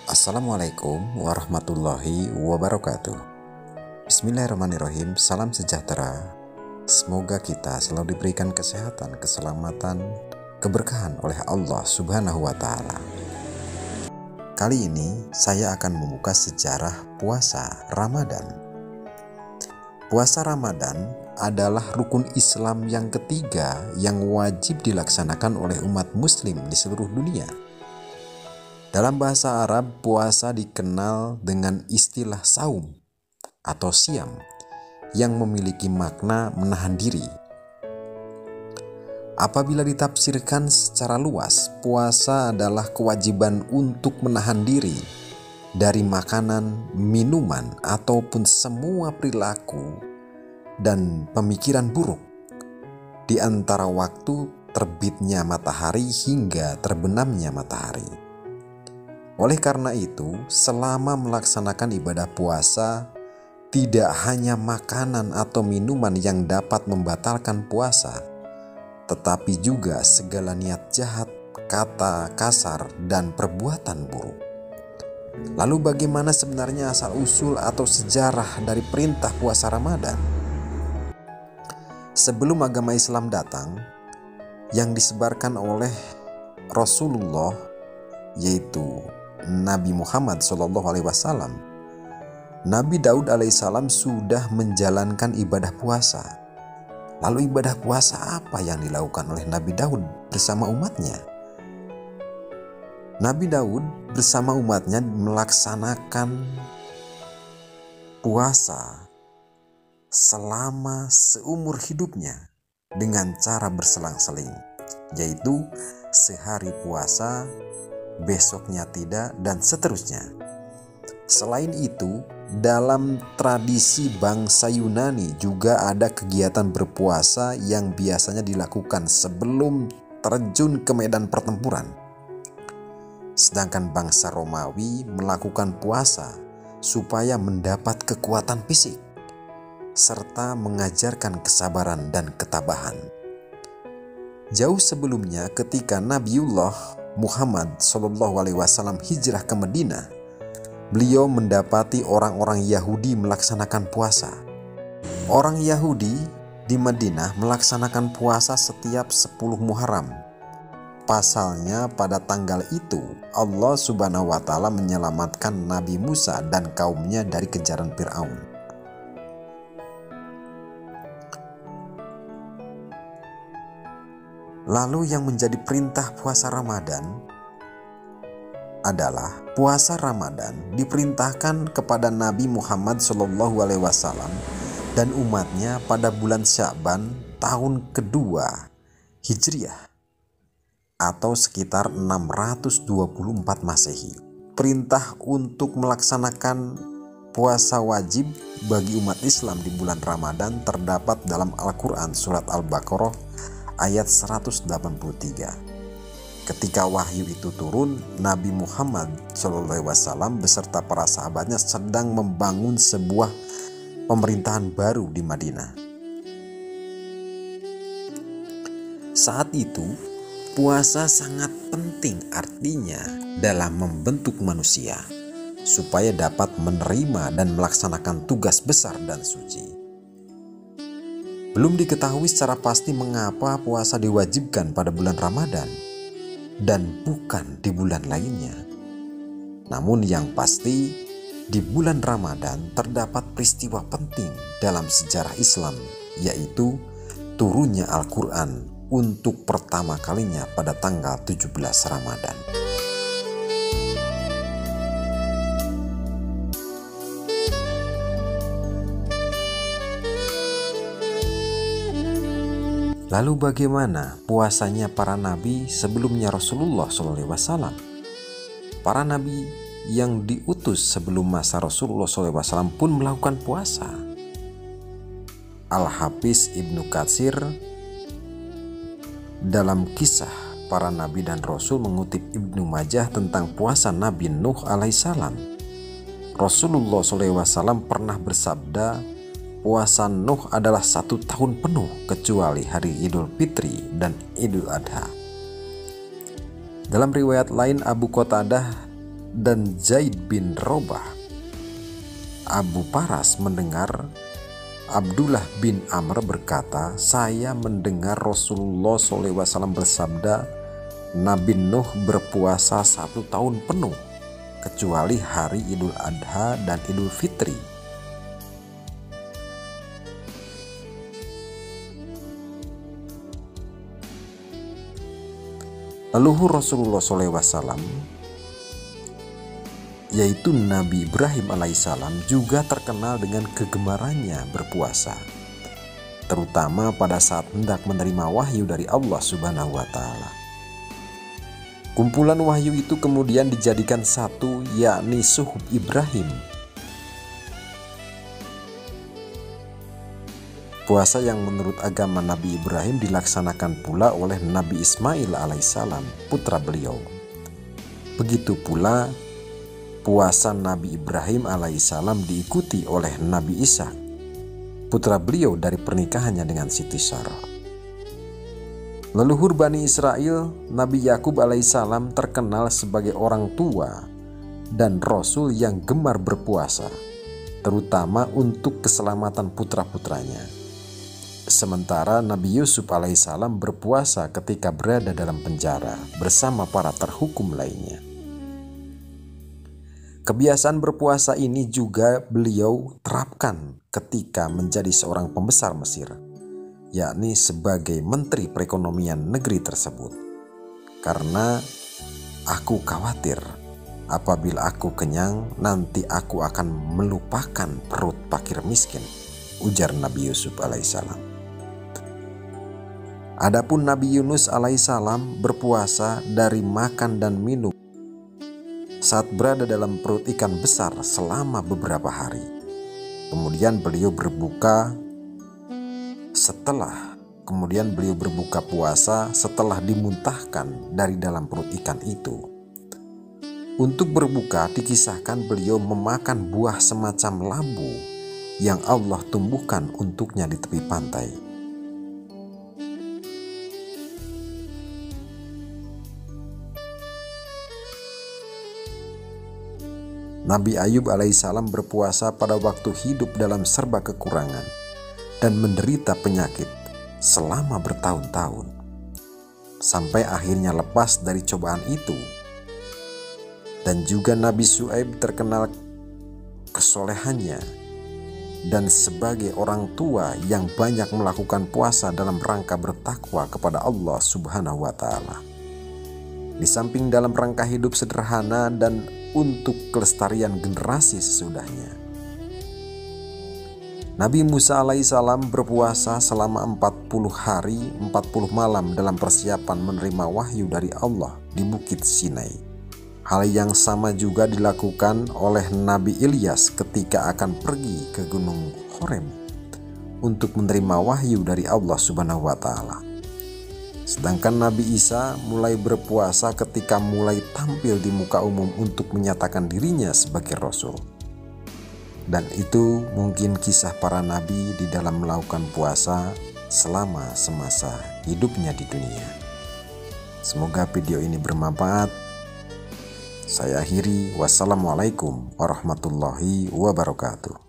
Assalamualaikum warahmatullahi wabarakatuh. Bismillahirrahmanirrahim. Salam sejahtera. Semoga kita selalu diberikan kesehatan, keselamatan, keberkahan oleh Allah Subhanahu wa Ta'ala. Kali ini saya akan membuka sejarah puasa Ramadan. Puasa Ramadan adalah rukun Islam yang ketiga yang wajib dilaksanakan oleh umat Muslim di seluruh dunia. Dalam bahasa Arab, puasa dikenal dengan istilah saum atau siam yang memiliki makna menahan diri. Apabila ditafsirkan secara luas, puasa adalah kewajiban untuk menahan diri dari makanan, minuman, ataupun semua perilaku dan pemikiran buruk di antara waktu terbitnya matahari hingga terbenamnya matahari. Oleh karena itu, selama melaksanakan ibadah puasa, tidak hanya makanan atau minuman yang dapat membatalkan puasa, tetapi juga segala niat jahat, kata kasar, dan perbuatan buruk. Lalu bagaimana sebenarnya asal-usul atau sejarah dari perintah puasa Ramadan? Sebelum agama Islam datang, yang disebarkan oleh Rasulullah, yaitu Nabi Muhammad SAW, Nabi Daud alaihissalam sudah menjalankan ibadah puasa. Lalu ibadah puasa apa yang dilakukan oleh Nabi Daud bersama umatnya? Nabi Daud bersama umatnya melaksanakan puasa selama seumur hidupnya dengan cara berselang-seling, yaitu sehari puasa, besoknya tidak, dan seterusnya. Selain itu, dalam tradisi bangsa Yunani juga ada kegiatan berpuasa yang biasanya dilakukan sebelum terjun ke medan pertempuran. Sedangkan bangsa Romawi melakukan puasa supaya mendapat kekuatan fisik serta mengajarkan kesabaran dan ketabahan. Jauh sebelumnya, ketika Nabiullah Muhammad SAW hijrah ke Madinah, beliau mendapati orang-orang Yahudi melaksanakan puasa. Orang Yahudi di Madinah melaksanakan puasa setiap 10 Muharram. Pasalnya pada tanggal itu Allah Subhanahu wa Ta'ala menyelamatkan Nabi Musa dan kaumnya dari kejaran Fir'aun. Lalu yang menjadi perintah puasa Ramadan adalah puasa Ramadan diperintahkan kepada Nabi Muhammad SAW dan umatnya pada bulan Sya'ban tahun kedua Hijriah atau sekitar 624 Masehi. Perintah untuk melaksanakan puasa wajib bagi umat Islam di bulan Ramadan terdapat dalam Al-Quran surat Al-Baqarah ayat 183. Ketika wahyu itu turun, Nabi Muhammad SAW beserta para sahabatnya sedang membangun sebuah pemerintahan baru di Madinah. Saat itu, puasa sangat penting artinya dalam membentuk manusia supaya dapat menerima dan melaksanakan tugas besar dan suci. Belum diketahui secara pasti mengapa puasa diwajibkan pada bulan Ramadan dan bukan di bulan lainnya. Namun yang pasti, di bulan Ramadan terdapat peristiwa penting dalam sejarah Islam, yaitu turunnya Al-Quran untuk pertama kalinya pada tanggal 17 Ramadan. Lalu bagaimana puasanya para nabi sebelumnya Rasulullah SAW? Para nabi yang diutus sebelum masa Rasulullah SAW pun melakukan puasa. Al-Hafiz Ibnu Katsir dalam kisah para nabi dan rasul mengutip Ibnu Majah tentang puasa Nabi Nuh alaihissalam. Rasulullah SAW pernah bersabda, puasa Nuh adalah 1 tahun penuh kecuali hari Idul Fitri dan Idul Adha. Dalam riwayat lain, Abu Qatadah dan Zaid bin Robah. Abu Paras mendengar Abdullah bin Amr berkata, saya mendengar Rasulullah SAW bersabda, Nabi Nuh berpuasa 1 tahun penuh, kecuali hari Idul Adha dan Idul Fitri. Leluhur Rasulullah SAW, yaitu Nabi Ibrahim alaihissalam, juga terkenal dengan kegemarannya berpuasa, terutama pada saat hendak menerima wahyu dari Allah Subhanahu wa Ta'ala. Kumpulan wahyu itu kemudian dijadikan satu, yakni suhuf Ibrahim. Puasa yang menurut agama Nabi Ibrahim dilaksanakan pula oleh Nabi Ismail alaihissalam, putra beliau. Begitu pula puasa Nabi Ibrahim alaihissalam diikuti oleh Nabi Ishak, putra beliau dari pernikahannya dengan Siti Sarah. Leluhur Bani Israel, Nabi Yakub alaihissalam terkenal sebagai orang tua dan rasul yang gemar berpuasa, terutama untuk keselamatan putra-putranya. Sementara Nabi Yusuf alaihissalam berpuasa ketika berada dalam penjara bersama para terhukum lainnya. Kebiasaan berpuasa ini juga beliau terapkan ketika menjadi seorang pembesar Mesir, yakni sebagai menteri perekonomian negeri tersebut. Karena aku khawatir apabila aku kenyang, nanti aku akan melupakan perut fakir miskin, ujar Nabi Yusuf alaihissalam. Adapun Nabi Yunus alaihissalam berpuasa dari makan dan minum saat berada dalam perut ikan besar selama beberapa hari. Kemudian beliau berbuka puasa setelah dimuntahkan dari dalam perut ikan itu. Untuk berbuka dikisahkan beliau memakan buah semacam lambu yang Allah tumbuhkan untuknya di tepi pantai. Nabi Ayub alaihissalam berpuasa pada waktu hidup dalam serba kekurangan dan menderita penyakit selama bertahun-tahun, sampai akhirnya lepas dari cobaan itu. Dan juga Nabi Syuaib terkenal kesolehannya dan sebagai orang tua yang banyak melakukan puasa dalam rangka bertakwa kepada Allah Subhanahu wa Ta'ala. Di samping dalam rangka hidup sederhana dan untuk kelestarian generasi sesudahnya. Nabi Musa alaihissalam berpuasa selama 40 hari 40 malam dalam persiapan menerima wahyu dari Allah di Bukit Sinai. Hal yang sama juga dilakukan oleh Nabi Ilyas ketika akan pergi ke Gunung Horeb untuk menerima wahyu dari Allah Subhanahu wa Ta'ala. Sedangkan Nabi Isa mulai berpuasa ketika mulai tampil di muka umum untuk menyatakan dirinya sebagai Rasul. Dan itu mungkin kisah para nabi di dalam melakukan puasa selama semasa hidupnya di dunia. Semoga video ini bermanfaat. Saya akhiri. Wassalamualaikum warahmatullahi wabarakatuh.